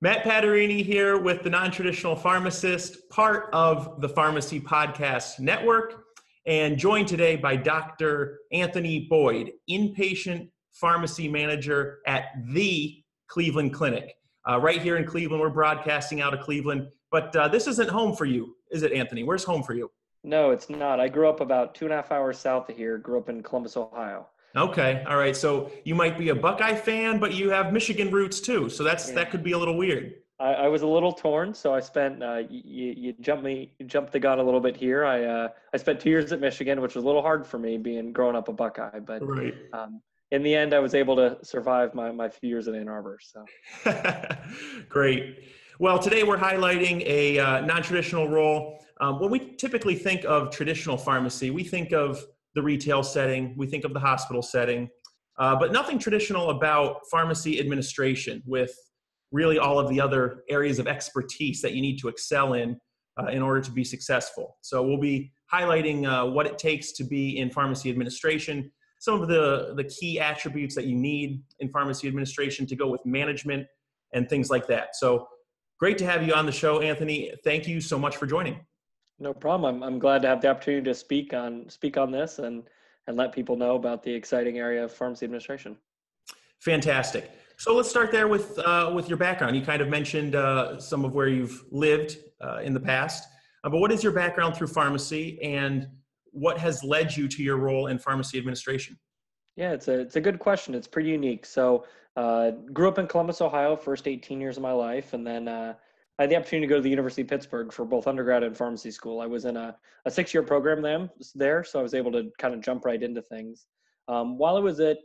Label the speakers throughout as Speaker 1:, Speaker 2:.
Speaker 1: Matt Paterini here with the Nontraditional Pharmacist, part of the Pharmacy Podcast Network, and joined today by Dr. Anthony Boyd, inpatient pharmacy manager at the Cleveland Clinic. Right here in Cleveland, we're broadcasting out of Cleveland, but this isn't home for you, is it, Anthony? Where's home for you?
Speaker 2: No, it's not. I grew up about 2.5 hours south of here, grew up in Columbus, Ohio.
Speaker 1: Okay, all right. So you might be a Buckeye fan, but you have Michigan roots too. So that could be a little weird.
Speaker 2: I was a little torn, so I spent you jumped the gun a little bit here. I spent 2 years at Michigan, which was a little hard for me growing up a Buckeye, but
Speaker 1: right.
Speaker 2: In the end, I was able to survive my few years in Ann Arbor. So
Speaker 1: great. Well, today we're highlighting a non-traditional role. When we typically think of traditional pharmacy, we think of the retail setting, we think of the hospital setting, but nothing traditional about pharmacy administration with really all of the other areas of expertise that you need to excel in order to be successful. So we'll be highlighting what it takes to be in pharmacy administration, some of the key attributes that you need in pharmacy administration to go with management and things like that. So great to have you on the show, Anthony. Thank you so much for joining.
Speaker 2: No problem. I'm glad to have the opportunity to speak on this and let people know about the exciting area of pharmacy administration.
Speaker 1: Fantastic. So let's start there with your background. You kind of mentioned some of where you've lived in the past, but what is your background through pharmacy and what has led you to your role in pharmacy administration?
Speaker 2: Yeah, it's a good question. It's pretty unique. So grew up in Columbus, Ohio, first 18 years of my life, and then I had the opportunity to go to the University of Pittsburgh for both undergrad and pharmacy school. I was in a 6-year program there, so I was able to kind of jump right into things. While I was at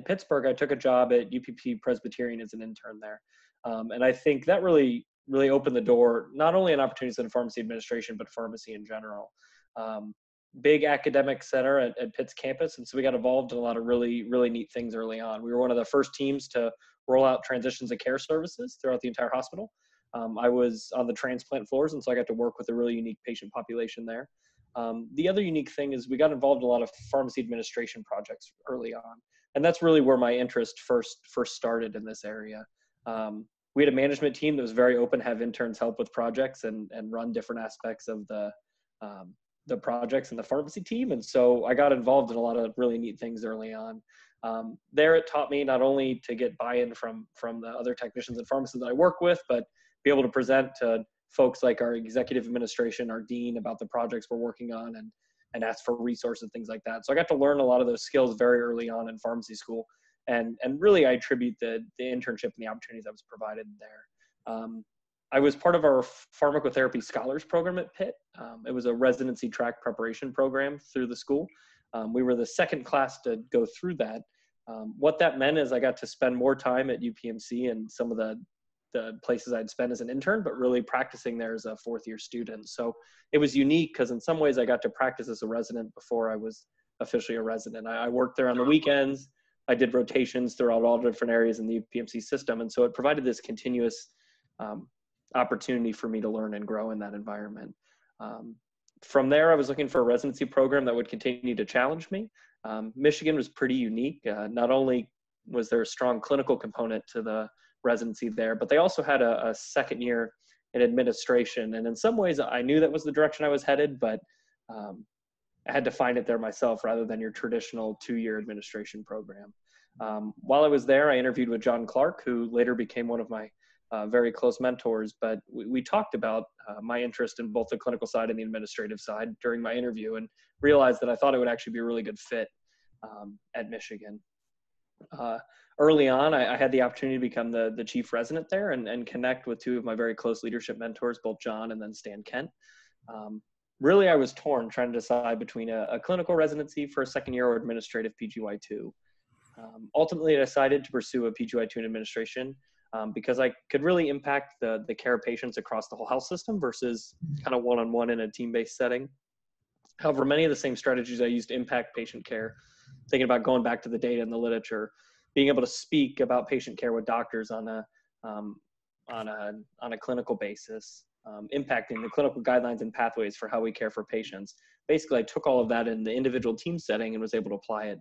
Speaker 2: Pittsburgh, I took a job at UPP Presbyterian as an intern there. And I think that really opened the door, not only in opportunities in pharmacy administration, but pharmacy in general. Big academic center at Pitt's campus. And so we got involved in a lot of really, really neat things early on. We were one of the first teams to roll out transitions of care services throughout the entire hospital. I was on the transplant floors, and so I got to work with a really unique patient population there. The other unique thing is we got involved in a lot of pharmacy administration projects early on. And that's really where my interest first started in this area. We had a management team that was very open, have interns help with projects and run different aspects of the projects in the pharmacy team. And so I got involved in a lot of really neat things early on. There it taught me not only to get buy-in from the other technicians and pharmacists that I work with, but be able to present to folks like our executive administration, our dean, about the projects we're working on and ask for resources and things like that. So I got to learn a lot of those skills very early on in pharmacy school. And really I attribute the internship and the opportunities I was provided there. I was part of our pharmacotherapy scholars program at Pitt. It was a residency track preparation program through the school. We were the second class to go through that. What that meant is I got to spend more time at UPMC and some of the places I'd spent as an intern, but really practicing there as a fourth-year student. So it was unique because in some ways I got to practice as a resident before I was officially a resident. I worked there on the weekends. I did rotations throughout all different areas in the UPMC system. And so it provided this continuous opportunity for me to learn and grow in that environment. From there, I was looking for a residency program that would continue to challenge me. Michigan was pretty unique. Not only was there a strong clinical component to the residency there, but they also had a second year in administration. And in some ways I knew that was the direction I was headed, but I had to find it there myself rather than your traditional 2-year administration program. While I was there, I interviewed with John Clark, who later became one of my very close mentors, but we talked about my interest in both the clinical side and the administrative side during my interview and realized that I thought it would actually be a really good fit at Michigan. Early on, I had the opportunity to become the chief resident there and connect with two of my very close leadership mentors, both John and then Stan Kent. Really, I was torn trying to decide between a clinical residency for a second year or administrative PGY2. Ultimately, I decided to pursue a PGY2 in administration because I could really impact the care of patients across the whole health system versus kind of one-on-one in a team-based setting. However, many of the same strategies I used to impact patient care, thinking about going back to the data and the literature, being able to speak about patient care with doctors on a clinical basis, impacting the clinical guidelines and pathways for how we care for patients. Basically, I took all of that in the individual team setting and was able to apply it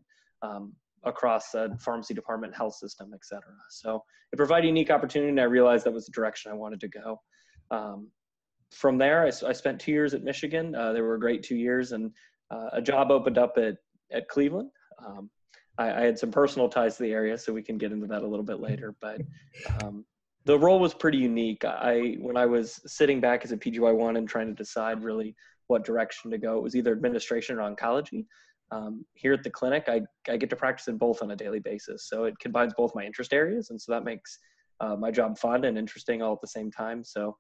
Speaker 2: across a pharmacy department, health system, et cetera. So it provided a unique opportunity, and I realized that was the direction I wanted to go. From there, I spent 2 years at Michigan. They were a great 2 years, and a job opened up at Cleveland. I had some personal ties to the area, so we can get into that a little bit later. But the role was pretty unique. When I was sitting back as a PGY1 and trying to decide really what direction to go, it was either administration or oncology. Here at the clinic, I get to practice in both on a daily basis. So it combines both my interest areas, and so that makes my job fun and interesting all at the same time. So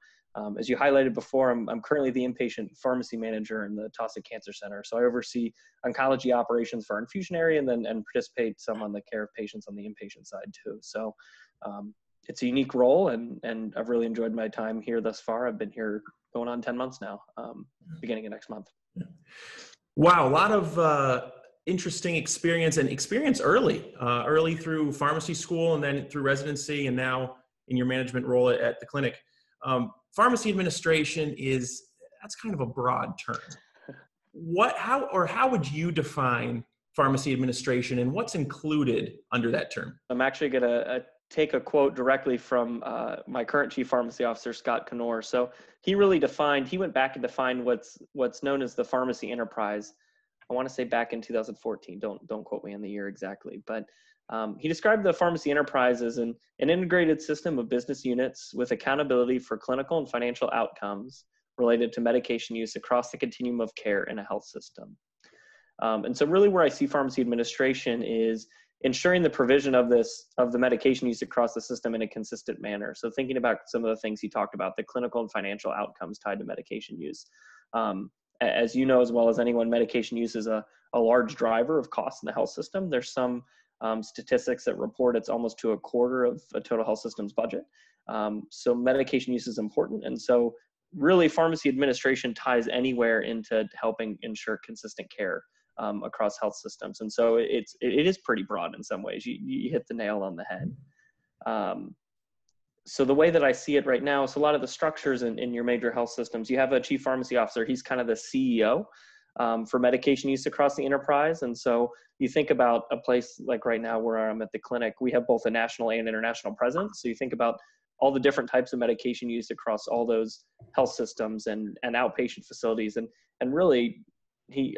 Speaker 2: as you highlighted before, I'm currently the inpatient pharmacy manager in the Taussig Cancer Center. So I oversee oncology operations for our infusion area and participate some on the care of patients on the inpatient side too. So it's a unique role, and I've really enjoyed my time here thus far. I've been here going on 10 months now, beginning of next month.
Speaker 1: Wow, a lot of interesting experience, and experience early through pharmacy school and then through residency, and now in your management role at the clinic. Pharmacy administration that's kind of a broad term. How would you define pharmacy administration, and what's included under that term?
Speaker 2: I'm actually going to take a quote directly from my current chief pharmacy officer, Scott Knorr. So he went back and defined what's known as the pharmacy enterprise. I want to say back in 2014. Don't quote me on the year exactly, but he described the pharmacy enterprise as an integrated system of business units with accountability for clinical and financial outcomes related to medication use across the continuum of care in a health system. And so really where I see pharmacy administration is ensuring the provision of the medication use across the system in a consistent manner. So thinking about some of the things he talked about, the clinical and financial outcomes tied to medication use. As you know, as well as anyone, medication use is a large driver of costs in the health system. There's some statistics that report it's almost to a quarter of a total health system's budget. So medication use is important. And so really pharmacy administration ties anywhere into helping ensure consistent care across health systems. And so it is pretty broad in some ways. You hit the nail on the head. So the way that I see it right now, so a lot of the structures in your major health systems, you have a chief pharmacy officer. He's kind of the CEO for medication use across the enterprise. And so you think about a place like right now where I'm at the clinic, we have both a national and international presence. So you think about all the different types of medication used across all those health systems and outpatient facilities. And really,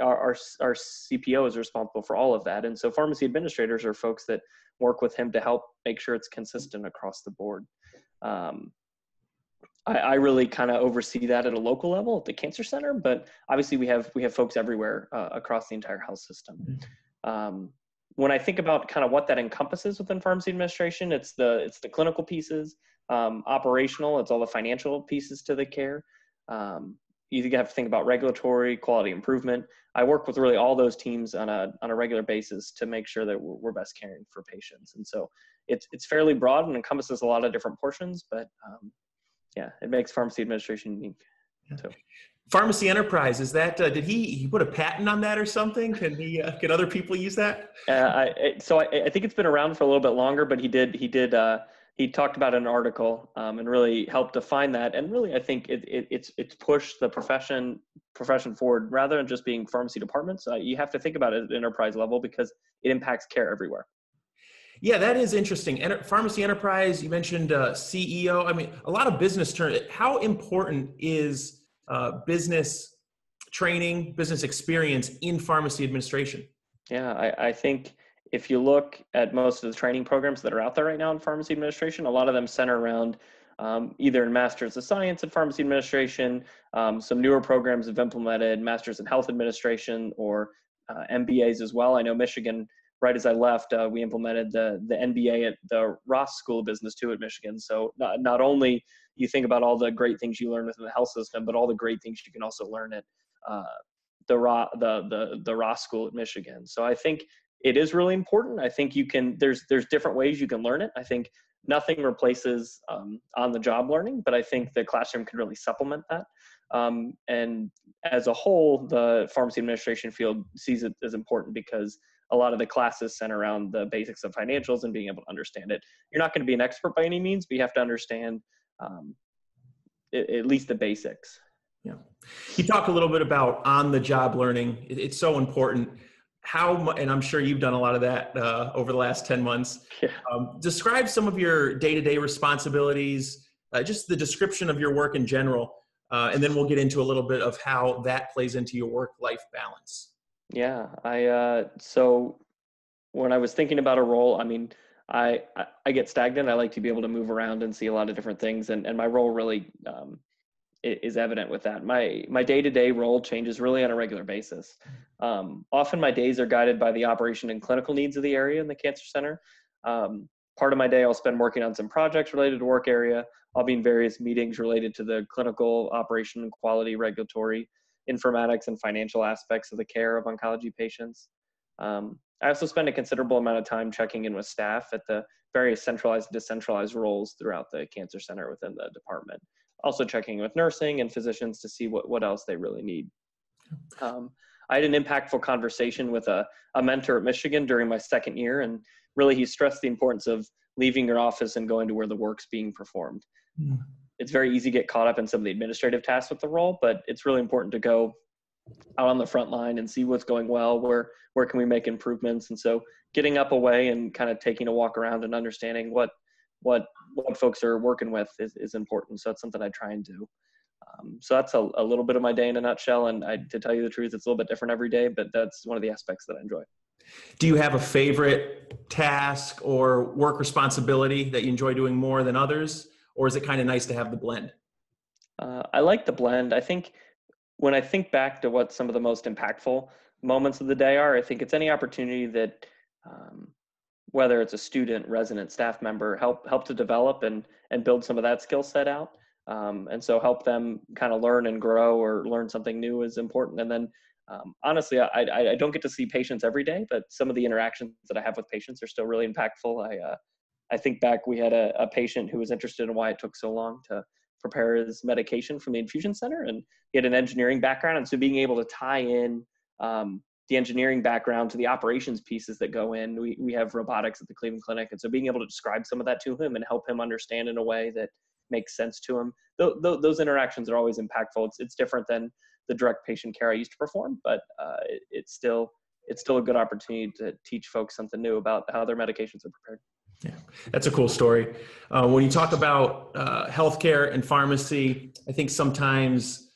Speaker 2: our CPO is responsible for all of that. And so pharmacy administrators are folks that work with him to help make sure it's consistent across the board. I really kind of oversee that at a local level at the cancer center, but obviously we have folks everywhere across the entire health system. When I think about kind of what that encompasses within pharmacy administration, it's the clinical pieces, operational, it's all the financial pieces to the care. You have to think about regulatory, quality improvement. I work with really all those teams on a regular basis to make sure that we're best caring for patients. And so it's fairly broad and encompasses a lot of different portions, but yeah, it makes pharmacy administration unique. So.
Speaker 1: Pharmacy enterprise, is that, did he put a patent on that or something? Can other people use that?
Speaker 2: So I think it's been around for a little bit longer, but he talked about it in an article and really helped define that. And really, I think it's pushed the profession forward rather than just being pharmacy departments. You have to think about it at enterprise level because it impacts care everywhere.
Speaker 1: Yeah, that is interesting. Pharmacy enterprise, you mentioned CEO. I mean, a lot of business terms. How important is business training, business experience in pharmacy administration?
Speaker 2: Yeah, I think if you look at most of the training programs that are out there right now in pharmacy administration, a lot of them center around either in Masters of Science in Pharmacy Administration, some newer programs have implemented Masters in Health Administration or MBAs as well. I know Michigan, right as I left, we implemented the MBA at the Ross School of Business too at Michigan. So not only you think about all the great things you learn within the health system, but all the great things you can also learn at the Ross School at Michigan. So I think it is really important. I think there's different ways you can learn it. I think nothing replaces on-the-job learning, but I think the classroom can really supplement that. And as a whole, the pharmacy administration field sees it as important because a lot of the classes center around the basics of financials and being able to understand it. You're not going to be an expert by any means, but you have to understand at least the basics.
Speaker 1: Yeah. You talk a little bit about on-the-job learning. It's so important. and I'm sure you've done a lot of that over the last 10 months.
Speaker 2: Yeah.
Speaker 1: Describe some of your day-to-day responsibilities, just the description of your work in general, and then we'll get into a little bit of how that plays into your work-life balance.
Speaker 2: Yeah. So when I was thinking about a role, I mean, I get stagnant. I like to be able to move around and see a lot of different things, and my role really is evident with that. My day-to-day role changes really on a regular basis. Often my days are guided by the operation and clinical needs of the area in the cancer center. Part of my day I'll spend working on some projects related to work area. I'll be in various meetings related to the clinical, operation, quality, regulatory, informatics, and financial aspects of the care of oncology patients. I also spend a considerable amount of time checking in with staff at the various centralized and decentralized roles throughout the cancer center within the department. Also checking with nursing and physicians to see what else they really need. I had an impactful conversation with a mentor at Michigan during my second year, and really he stressed the importance of leaving your office and going to where the work's being performed.
Speaker 1: Mm.
Speaker 2: It's very easy to get caught up in some of the administrative tasks with the role, but it's really important to go out on the front line and see what's going well, where can we make improvements. And so getting up away and kind of taking a walk around and understanding what folks are working with is important. So that's something I try and do. So that's a little bit of my day in a nutshell. And to tell you the truth, it's a little bit different every day, but that's one of the aspects that I enjoy.
Speaker 1: Do you have a favorite task or work responsibility that you enjoy doing more than others? Or is it kind of nice to have the blend?
Speaker 2: I like the blend. I think when I think back to what some of the most impactful moments of the day are, I think it's any opportunity that, whether it's a student, resident, staff member, help to develop and build some of that skill set out. And so help them kind of learn and grow or learn something new is important. And then honestly, I don't get to see patients every day, but some of the interactions that I have with patients are still really impactful. I think back, we had a patient who was interested in why it took so long to prepare his medication from the infusion center, and he had an engineering background. And so being able to tie in the engineering background to the operations pieces that go in, we have robotics at the Cleveland Clinic. And so being able to describe some of that to him and help him understand in a way that makes sense to him, those interactions are always impactful. It's different than the direct patient care I used to perform, but it's still a good opportunity to teach folks something new about how their medications are prepared.
Speaker 1: Yeah, that's a cool story. When you talk about healthcare and pharmacy, I think sometimes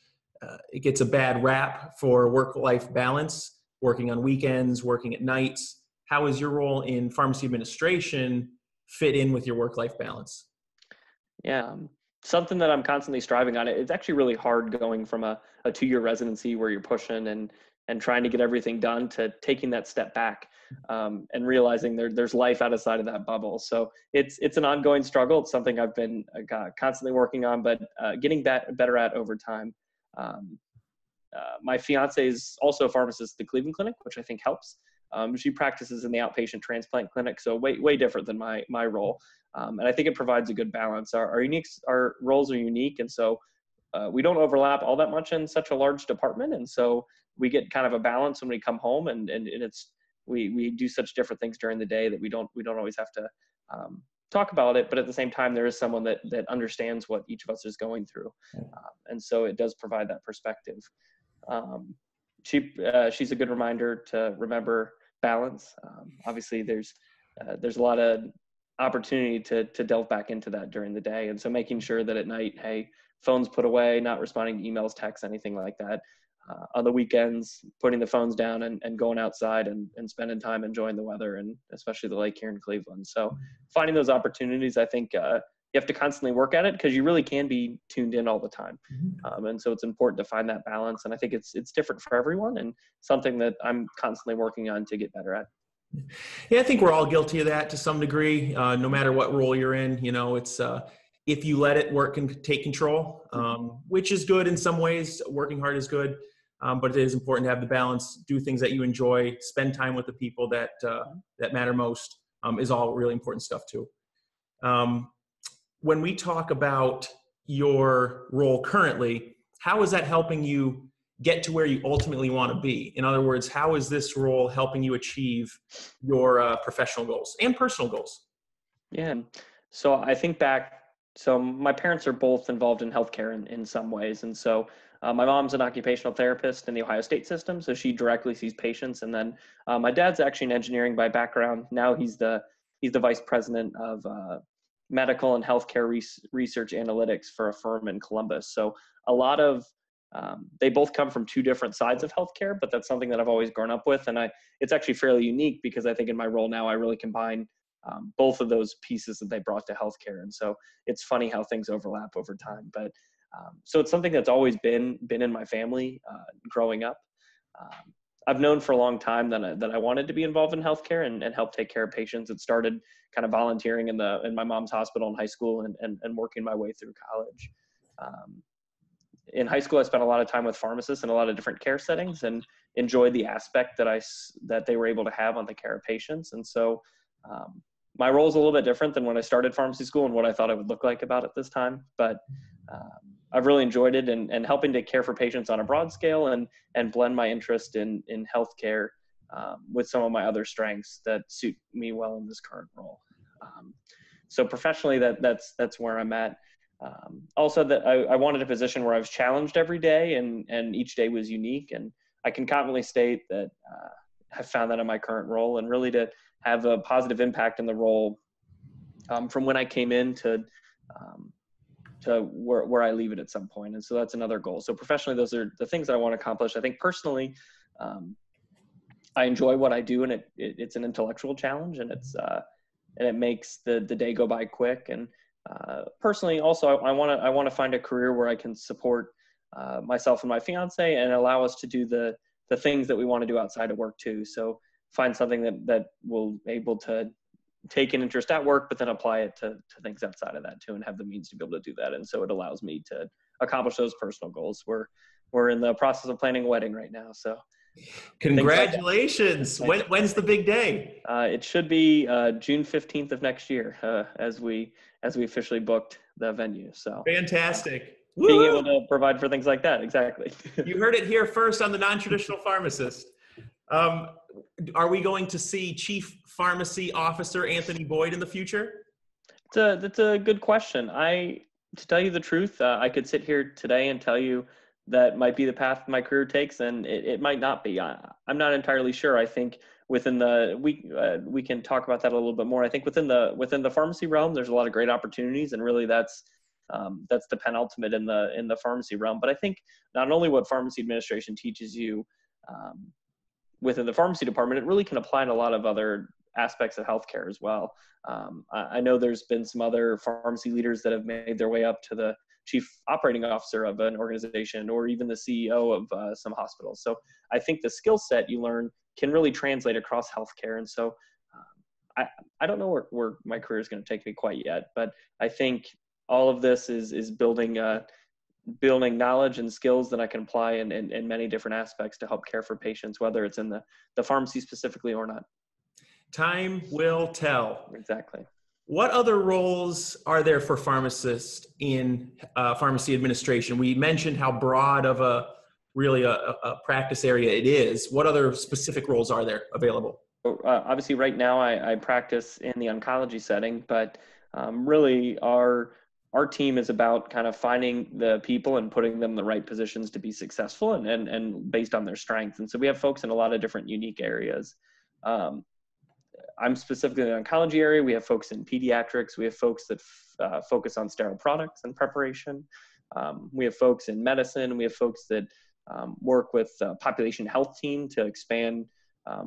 Speaker 1: it gets a bad rap for work-life balance, working on weekends, working at nights. How is your role in pharmacy administration fit in with your work-life balance?
Speaker 2: Yeah, something that I'm constantly striving on. It's actually really hard going from a 2-year residency where you're pushing and trying to get everything done to taking that step back and realizing there's life outside of that bubble. So it's an ongoing struggle. It's something I've been constantly working on, but getting better at over time. My fiance is also a pharmacist at the Cleveland Clinic, which I think helps. She practices in the outpatient transplant clinic, so way different than my role. And I think it provides a good balance. Our roles are unique, and so we don't overlap all that much in such a large department, and so we get kind of a balance when we come home, and we do such different things during the day that we don't always have to talk about it, but at the same time there is someone that understands what each of us is going through, and so it does provide that perspective. She's a good reminder to remember balance. Obviously there's a lot of opportunity to delve back into that during the day, and so making sure that at night, hey, phones put away, not responding to emails, texts, anything like that. On the weekends, putting the phones down and going outside and spending time enjoying the weather, and especially the lake here in Cleveland. So finding those opportunities, I think you have to constantly work at it because you really can be tuned in all the time. And so it's important to find that balance. And I think it's different for everyone, and something that I'm constantly working on to get better at.
Speaker 1: Yeah, I think we're all guilty of that to some degree, no matter what role you're in. It's if you let it, work can take control, which is good in some ways. Working hard is good. But it is important to have the balance, do things that you enjoy, spend time with the people that matter most, is all really important stuff too. When we talk about your role currently, how is that helping you get to where you ultimately want to be? In other words, how is this role helping you achieve your professional goals and personal goals?
Speaker 2: Yeah. So I think back So my parents are both involved in healthcare in some ways. And so my mom's an occupational therapist in the Ohio State system. So she directly sees patients. And then my dad's actually in engineering by background. Now he's the vice president of medical and healthcare research analytics for a firm in Columbus. So a lot of, they both come from two different sides of healthcare, but that's something that I've always grown up with. And it's actually fairly unique because I think in my role now, I really combine both of those pieces that they brought to healthcare. And so it's funny how things overlap over time. But so it's something that's always been in my family growing up. I've known for a long time that I wanted to be involved in healthcare and help take care of patients. It started kind of volunteering in my mom's hospital in high school and working my way through college. In high school, I spent a lot of time with pharmacists in a lot of different care settings and enjoyed the aspect that they were able to have on the care of patients. And so my role is a little bit different than when I started pharmacy school and what I thought it would look like about at this time. But I've really enjoyed it and helping to care for patients on a broad scale and blend my interest in healthcare with some of my other strengths that suit me well in this current role. So professionally, that's where I'm at. Also, that I wanted a position where I was challenged every day and each day was unique. And I can confidently state that I've found that in my current role, and really to have a positive impact in the role from when I came in to where I leave it at some point. And so that's another goal. So professionally, those are the things that I want to accomplish. I think personally, I enjoy what I do, and it's an intellectual challenge, and it makes the day go by quick. And personally, also, I want to find a career where I can support myself and my fiance and allow us to do the things that we want to do outside of work too. So find something that will able to take an interest at work, but then apply it to things outside of that too, and have the means to be able to do that. And so it allows me to accomplish those personal goals. We're in the process of planning a wedding right now. So
Speaker 1: congratulations.
Speaker 2: Like
Speaker 1: When's the big day?
Speaker 2: It should be June 15th of next year as we officially booked the venue. So
Speaker 1: Fantastic.
Speaker 2: being able to provide for things like that. Exactly.
Speaker 1: You heard it here first on the Non-Traditional Pharmacist. Are we going to see Chief Pharmacy Officer Anthony Boyd in the future?
Speaker 2: That's a good question. To tell you the truth, I could sit here today and tell you that might be the path my career takes, and it might not be. I'm not entirely sure. I think within we can talk about that a little bit more. I think within the pharmacy realm, there's a lot of great opportunities, and really that's the penultimate in the pharmacy realm. But I think not only what pharmacy administration teaches you within the pharmacy department, it really can apply in a lot of other aspects of healthcare as well. I know there's been some other pharmacy leaders that have made their way up to the chief operating officer of an organization, or even the CEO of some hospitals. So I think the skill set you learn can really translate across healthcare. And so I don't know where my career is going to take me quite yet, but I think all of this is building knowledge and skills that I can apply in many different aspects to help care for patients, whether it's in the pharmacy specifically or not.
Speaker 1: Time will tell.
Speaker 2: Exactly.
Speaker 1: What other roles are there for pharmacists in pharmacy administration? We mentioned how broad of a practice area it is. What other specific roles are there available?
Speaker 2: Obviously, right now I practice in the oncology setting, but really our team is about kind of finding the people and putting them in the right positions to be successful and based on their strengths. And so we have folks in a lot of different unique areas. I'm specifically in the oncology area. We have folks in pediatrics. We have folks that focus on sterile products and preparation. We have folks in medicine. We have folks that work with population health team to expand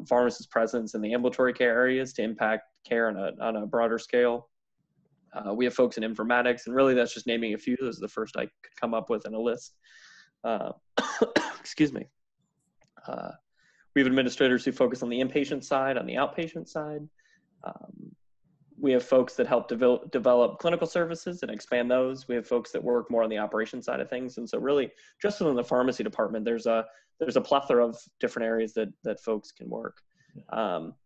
Speaker 2: pharmacist presence in the ambulatory care areas to impact care on a broader scale. We have folks in informatics, and really that's just naming a few. Those are the first I could come up with in a list. Excuse me. We have administrators who focus on the inpatient side, on the outpatient side. We have folks that help develop clinical services and expand those. We have folks that work more on the operation side of things. And so really just within the pharmacy department, there's a plethora of different areas that folks can work.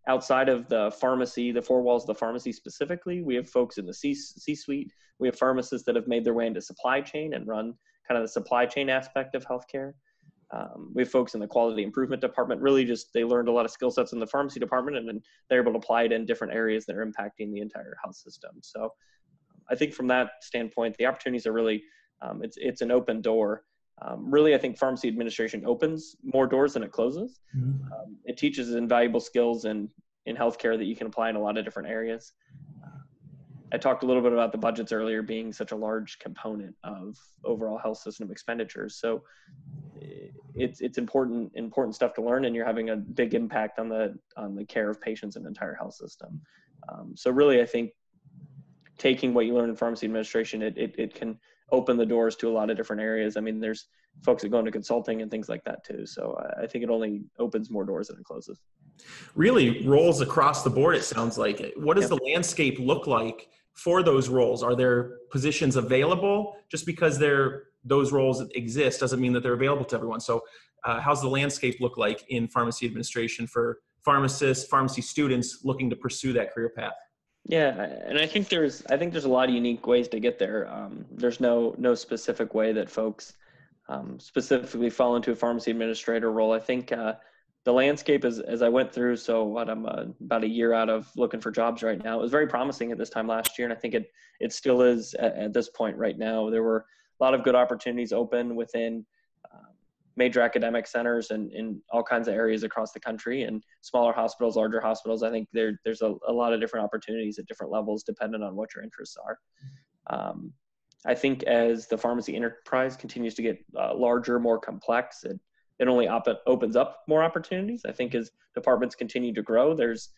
Speaker 2: Outside of the pharmacy, the four walls of the pharmacy specifically, we have folks in the C-suite. We have pharmacists that have made their way into supply chain and run kind of the supply chain aspect of healthcare. We have folks in the quality improvement department. Really just, they learned a lot of skill sets in the pharmacy department, and then they're able to apply it in different areas that are impacting the entire health system. So I think from that standpoint, the opportunities are really, it's an open door. Really, I think pharmacy administration opens more doors than it closes. It teaches invaluable skills in healthcare that you can apply in a lot of different areas. I talked a little bit about the budgets earlier being such a large component of overall health system expenditures. So it's important stuff to learn, and you're having a big impact on the care of patients in the entire health system. So really, I think taking what you learn in pharmacy administration, it can open the doors to a lot of different areas. I mean, there's folks that go into consulting and things like that too. So I think it only opens more doors than it closes.
Speaker 1: Really, roles across the board, it sounds like. What does
Speaker 2: Yep.
Speaker 1: the landscape look like for those roles? Are there positions available? Just because those roles exist doesn't mean that they're available to everyone. So how's the landscape look like in pharmacy administration for pharmacists, pharmacy students looking to pursue that career path?
Speaker 2: Yeah, and I think there's a lot of unique ways to get there. There's no specific way that folks specifically fall into a pharmacy administrator role. I think the landscape as I went through, so I'm about a year out of looking for jobs right now. It was very promising at this time last year, and I think it still is at this point right now. There were a lot of good opportunities open within major academic centers and in all kinds of areas across the country, and smaller hospitals, larger hospitals. I think there's a lot of different opportunities at different levels depending on what your interests are. I think as the pharmacy enterprise continues to get larger, more complex, it only opens up more opportunities. I think as departments continue to grow, there's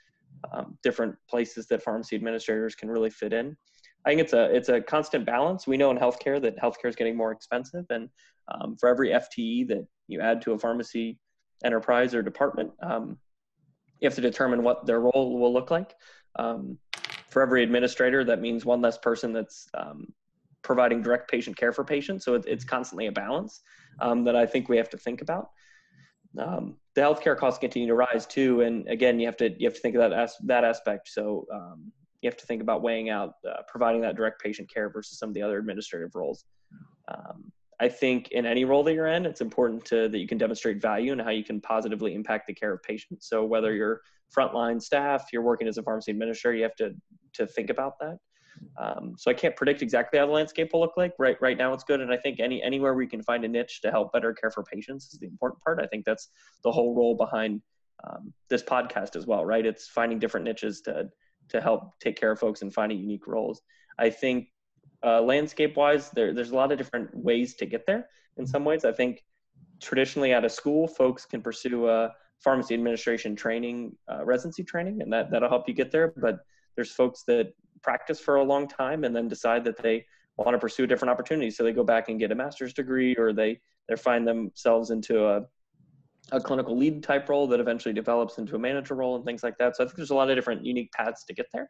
Speaker 2: different places that pharmacy administrators can really fit in. I think it's a constant balance. We know in healthcare that healthcare is getting more expensive, and for every FTE that you add to a pharmacy enterprise or department, you have to determine what their role will look like. For every administrator, that means one less person that's providing direct patient care for patients. So it's constantly a balance that I think we have to think about. The healthcare costs continue to rise too, and again, you have to think of that aspect. So you have to think about weighing out providing that direct patient care versus some of the other administrative roles. I think in any role that you're in, it's important that you can demonstrate value and how you can positively impact the care of patients. So whether you're frontline staff, you're working as a pharmacy administrator, you have to think about that. So I can't predict exactly how the landscape will look like. Right now it's good, and I think anywhere we can find a niche to help better care for patients is the important part. I think that's the whole role behind this podcast as well, right? It's finding different niches to help take care of folks and finding unique roles. I think landscape-wise, there's a lot of different ways to get there. In some ways, I think traditionally out of school, folks can pursue pharmacy administration training, residency training, and that'll help you get there. But there's folks that practice for a long time and then decide that they want to pursue different opportunities. So they go back and get a master's degree, or they find themselves into a clinical lead type role that eventually develops into a manager role and things like that. So I think there's a lot of different unique paths to get there.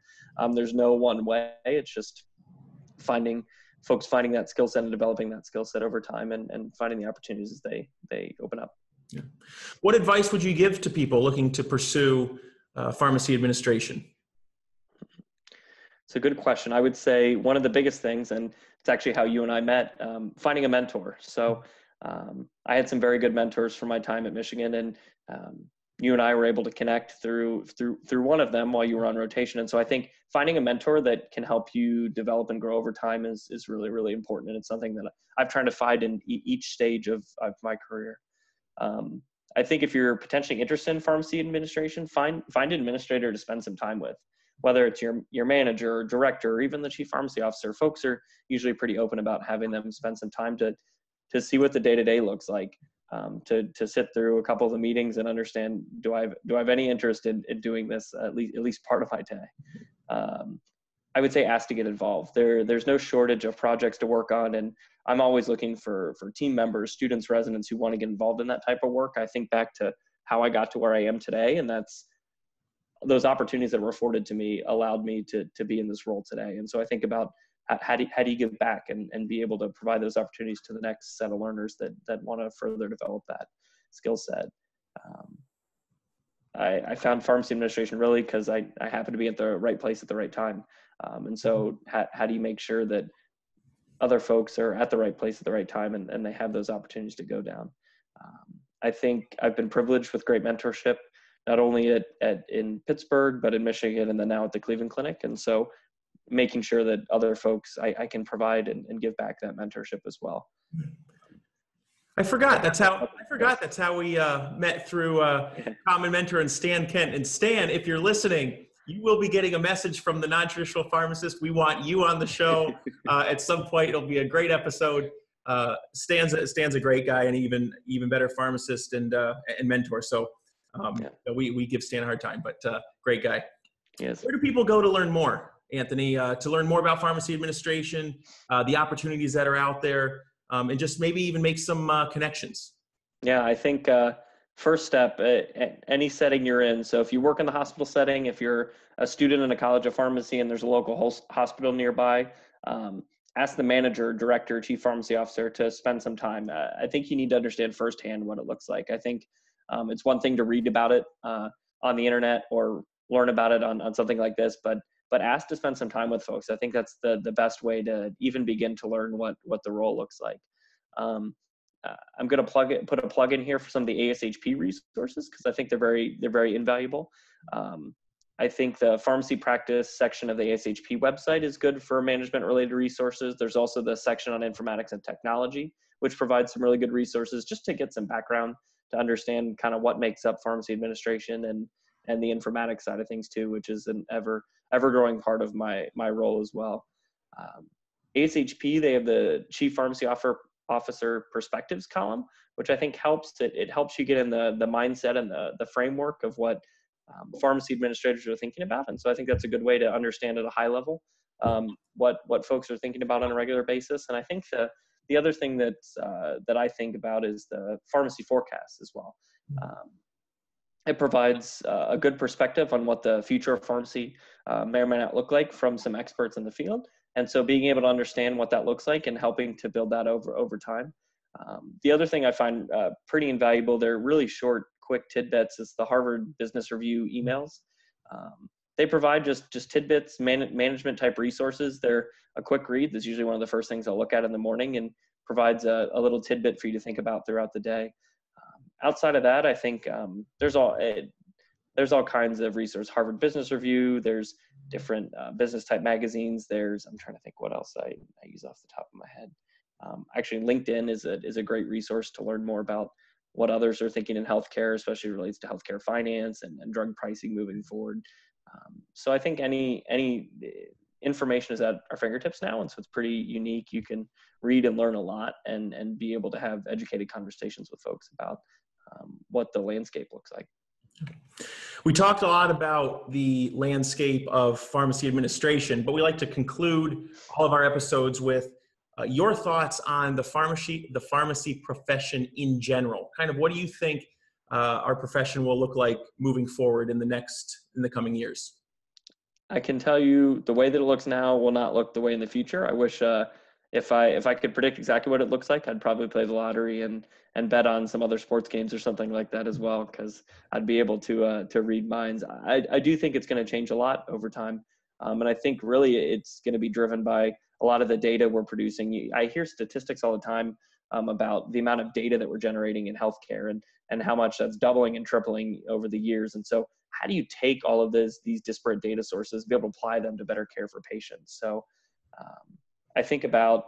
Speaker 2: There's no one way. It's just finding that skill set and developing that skill set over time and finding the opportunities as they open up.
Speaker 1: Yeah. What advice would you give to people looking to pursue pharmacy administration?
Speaker 2: It's a good question. I would say one of the biggest things, and it's actually how you and I met, finding a mentor. So I had some very good mentors from my time at Michigan, and you and I were able to connect through one of them while you were on rotation. And so I think finding a mentor that can help you develop and grow over time is really, really important. And it's something that I've tried to find in each stage of my career. I think if you're potentially interested in pharmacy administration, find an administrator to spend some time with. Whether it's your manager or director or even the chief pharmacy officer, folks are usually pretty open about having them spend some time to see what the day-to-day looks like, to sit through a couple of the meetings and understand, do I have any interest in doing this at least part of my day? I would say ask to get involved. There's no shortage of projects to work on, and I'm always looking for team members, students, residents who want to get involved in that type of work. I think back to how I got to where I am today, and that's those opportunities that were afforded to me allowed me to be in this role today. And so I think about how do you give back and be able to provide those opportunities to the next set of learners that want to further develop that skill set. I found pharmacy administration really because I happened to be at the right place at the right time. And so how do you make sure that other folks are at the right place at the right time and they have those opportunities to go down? I think I've been privileged with great mentorship, not only in Pittsburgh, but in Michigan, and then now at the Cleveland Clinic. And so making sure that other folks I can provide and give back that mentorship as well.
Speaker 1: I forgot that's how we met through common mentor and Stan Kent. And Stan, if you're listening, you will be getting a message from the Non-Traditional Pharmacist. We want you on the show at some point. It'll be a great episode. Stan's a great guy and even better pharmacist and mentor. So we give Stan a hard time, but great guy.
Speaker 2: Yes.
Speaker 1: Where do people go to learn more, Anthony? To learn more about pharmacy administration, the opportunities that are out there, and just maybe even make some connections.
Speaker 2: Yeah, I think first step, any setting you're in. So if you work in the hospital setting, if you're a student in a college of pharmacy and there's a local hospital nearby, ask the manager, director, chief pharmacy officer to spend some time. I think you need to understand firsthand what it looks like. I think it's one thing to read about it on the internet or learn about it on something like this, but ask to spend some time with folks. I think that's the best way to even begin to learn what the role looks like. I'm going to put a plug in here for some of the ASHP resources because I think they're very invaluable. I think the pharmacy practice section of the ASHP website is good for management related resources. There's also the section on informatics and technology, which provides some really good resources just to get some background to understand kind of what makes up pharmacy administration and the informatics side of things too, which is an ever growing part of my role as well. ASHP, they have the Chief Pharmacy Officer Perspectives column, which I think helps. It helps you get in the mindset and the framework of what pharmacy administrators are thinking about. And so I think that's a good way to understand at a high level what folks are thinking about on a regular basis. And I think the other thing that I think about is the pharmacy forecast as well. It provides a good perspective on what the future of pharmacy may or may not look like from some experts in the field. And so being able to understand what that looks like and helping to build that over time. The other thing I find pretty invaluable, they're really short, quick tidbits, is the Harvard Business Review emails. They provide just tidbits, management type resources. They're a quick read. That's usually one of the first things I'll look at in the morning and provides a little tidbit for you to think about throughout the day. Outside of that, I think there's all kinds of resources. Harvard Business Review, there's different business type magazines. I'm trying to think what else I use off the top of my head. Actually, LinkedIn is a great resource to learn more about what others are thinking in healthcare, especially relates to healthcare finance and drug pricing moving forward. So I think any information is at our fingertips now, and so it's pretty unique. You can read and learn a lot and be able to have educated conversations with folks about what the landscape looks like.
Speaker 1: We talked a lot about the landscape of pharmacy administration, but we like to conclude all of our episodes with your thoughts on the pharmacy profession in general. Kind of what do you think our profession will look like moving forward in the coming years?
Speaker 2: I can tell you the way that it looks now will not look the way in the future. I wish if I could predict exactly what it looks like, I'd probably play the lottery and bet on some other sports games or something like that as well, because I'd be able to read minds. I do think it's going to change a lot over time. And I think really it's going to be driven by a lot of the data we're producing. I hear statistics all the time about the amount of data that we're generating in healthcare and how much that's doubling and tripling over the years. And so how do you take all of these disparate data sources, be able to apply them to better care for patients? So I think about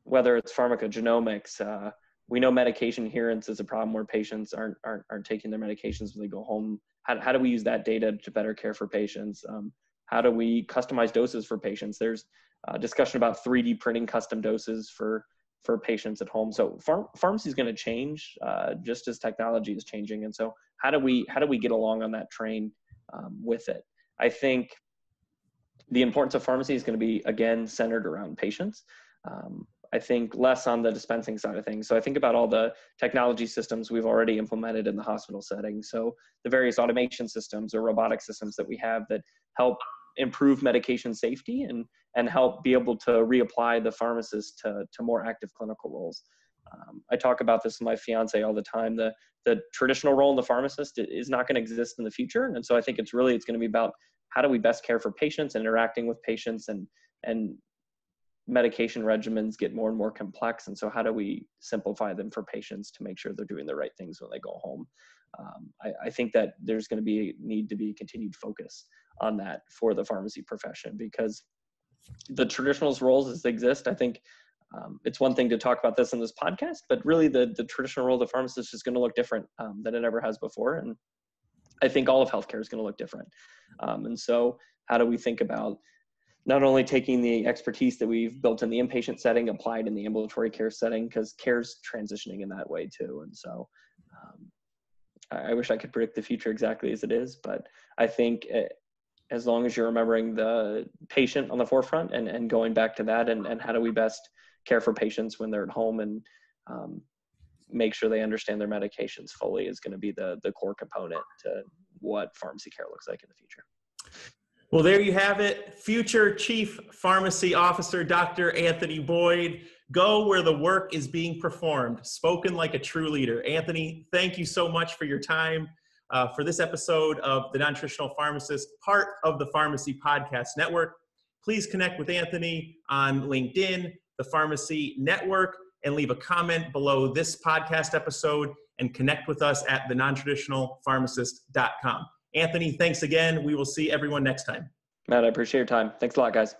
Speaker 2: whether it's pharmacogenomics. We know medication adherence is a problem where patients aren't taking their medications when they go home. How do we use that data to better care for patients? How do we customize doses for patients? There's discussion about 3D printing custom doses for patients at home. So pharmacy is going to change just as technology is changing. And so how do we get along on that train with it? I think the importance of pharmacy is going to be, again, centered around patients. I think less on the dispensing side of things. So I think about all the technology systems we've already implemented in the hospital setting. So the various automation systems or robotic systems that we have that help improve medication safety and help be able to reapply the pharmacist to more active clinical roles. I talk about this with my fiance all the time. The traditional role in the pharmacist is not going to exist in the future. And so I think it's going to be about how do we best care for patients and interacting with patients, and medication regimens get more and more complex. And so how do we simplify them for patients to make sure they're doing the right things when they go home? I think that there's going to need to be continued focus on that for the pharmacy profession, because the traditionalist roles as they exist, I think it's one thing to talk about this in this podcast, but really the traditional role of the pharmacist is going to look different than it ever has before. And I think all of healthcare is going to look different. And so how do we think about not only taking the expertise that we've built in the inpatient setting, applied in the ambulatory care setting, because care's transitioning in that way too. And so I wish I could predict the future exactly as it is, but I think as long as you're remembering the patient on the forefront and going back to that and how do we best care for patients when they're at home and make sure they understand their medications fully is going to be the core component to what pharmacy care looks like in the future.
Speaker 1: Well, there you have it. Future Chief Pharmacy Officer, Dr. Anthony Boyd. Go where the work is being performed. Spoken like a true leader. Anthony, thank you so much for your time for this episode of The Nontraditional Pharmacist, part of the Pharmacy Podcast Network. Please connect with Anthony on LinkedIn, the Pharmacy Network, and leave a comment below this podcast episode and connect with us at thenontraditionalpharmacist.com. Anthony, thanks again. We will see everyone next time.
Speaker 2: Matt, I appreciate your time. Thanks a lot, guys.